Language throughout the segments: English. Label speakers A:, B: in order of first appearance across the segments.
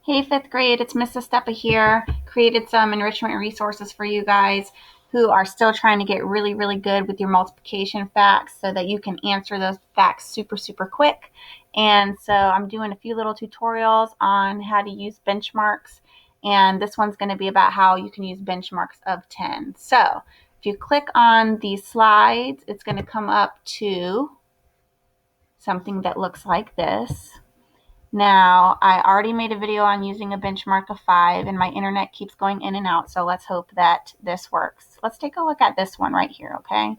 A: Hey, fifth grade, it's Miss Estepa here. Created some enrichment resources for you guys who are still trying to get really, really good with your multiplication facts so that you can answer those facts super, super quick. And so I'm doing a few little tutorials on how to use benchmarks. And this one's going to be about how you can use benchmarks of 10. So if you click on these slides, it's going to come up to something that looks like this. Now, I already made a video on using a benchmark of 5, and my internet keeps going in and out, so let's hope that this works. Let's take a look at this one right here, okay?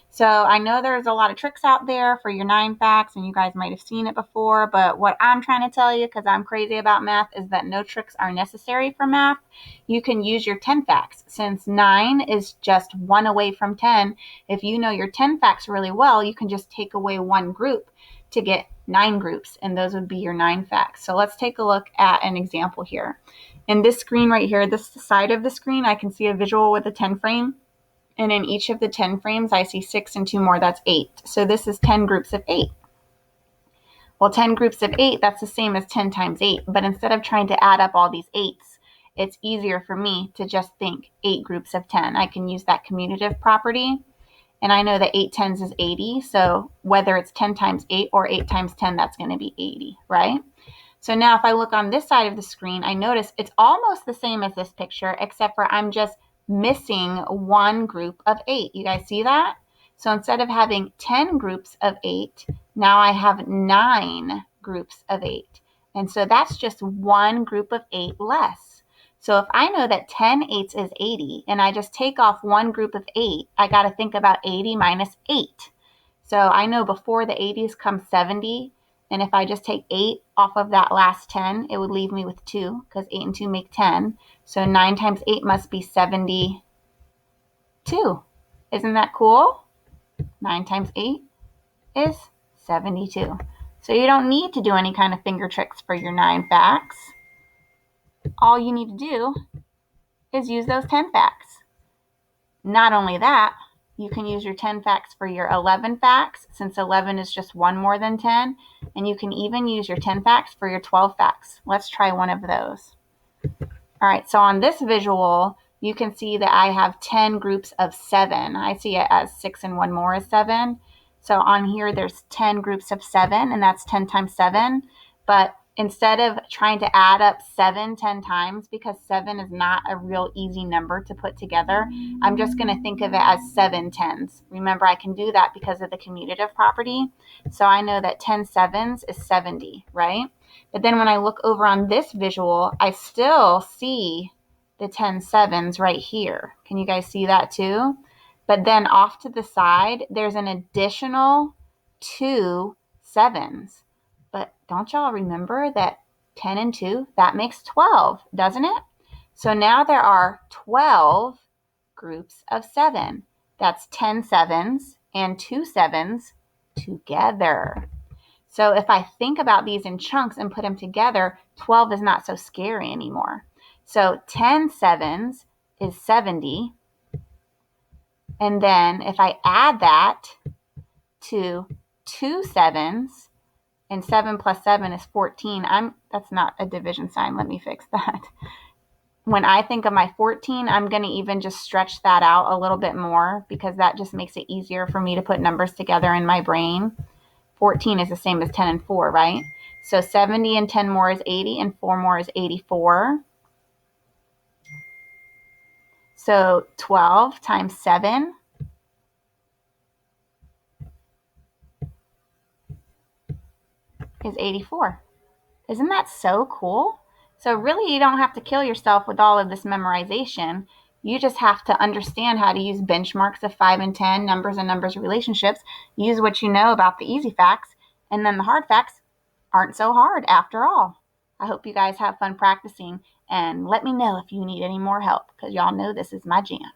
A: So I know there's a lot of tricks out there for your 9 facts, and you guys might have seen it before, but what I'm trying to tell you, because I'm crazy about math, is that no tricks are necessary for math. You can use your 10 facts. Since 9 is just 1 away from 10, if you know your 10 facts really well, you can just take away one group to get 9 groups, and those would be your 9 facts. So let's take a look at an example here. In this screen right here, this side of the screen, I can see a visual with a 10 frame. And in each of the 10 frames, I see 6 and 2 more, that's 8. So this is 10 groups of 8. Well, 10 groups of 8, that's the same as 10 times 8. But instead of trying to add up all these 8s, it's easier for me to just think 8 groups of 10. I can use that commutative property. And I know that 8 tens is 80, so whether it's 10 times 8 or 8 times 10, that's going to be 80, right? So now if I look on this side of the screen, I notice it's almost the same as this picture, except for I'm just missing one group of 8. You guys see that? So instead of having 10 groups of 8, now I have 9 groups of 8. And so that's just one group of 8 less. So if I know that 10 eighths is 80, and I just take off one group of 8, I got to think about 80 minus 8. So I know before the 80s comes 70, and if I just take 8 off of that last 10, it would leave me with 2, because 8 and 2 make 10. So 9 times 8 must be 72. Isn't that cool? 9 times 8 is 72. So you don't need to do any kind of finger tricks for your 9 facts. All you need to do is use those 10 facts. Not only that, you can use your 10 facts for your 11 facts, since 11 is just one more than 10, and you can even use your 10 facts for your 12 facts. Let's try one of those. All right, so on this visual, you can see that I have 10 groups of 7. I see it as 6 and 1 more is 7. So on here, there's 10 groups of 7, and that's 10 times 7. But instead of trying to add up 7 10 times, because 7 is not a real easy number to put together, I'm just going to think of it as 7 tens. Remember, I can do that because of the commutative property. So I know that 10 sevens is 70, right? But then when I look over on this visual, I still see the 10 sevens right here. Can you guys see that too? But then off to the side, there's an additional 2 sevens. But don't y'all remember that 10 and 2, that makes 12, doesn't it? So now there are 12 groups of 7. That's 10 sevens and 2 sevens together. So if I think about these in chunks and put them together, 12 is not so scary anymore. So 10 sevens is 70. And then if I add that to 2 sevens, and 7 plus 7 is 14. That's not a division sign. Let me fix that. When I think of my 14, I'm going to even just stretch that out a little bit more, because that just makes it easier for me to put numbers together in my brain. 14 is the same as 10 and 4, right? So 70 and 10 more is 80, and 4 more is 84. So 12 times 7 is 84. Isn't that so cool? So really, you don't have to kill yourself with all of this memorization. You just have to understand how to use benchmarks of 5 and 10, numbers and numbers relationships, use what you know about the easy facts, and then the hard facts aren't so hard after all. I hope you guys have fun practicing, and let me know if you need any more help, because y'all know this is my jam.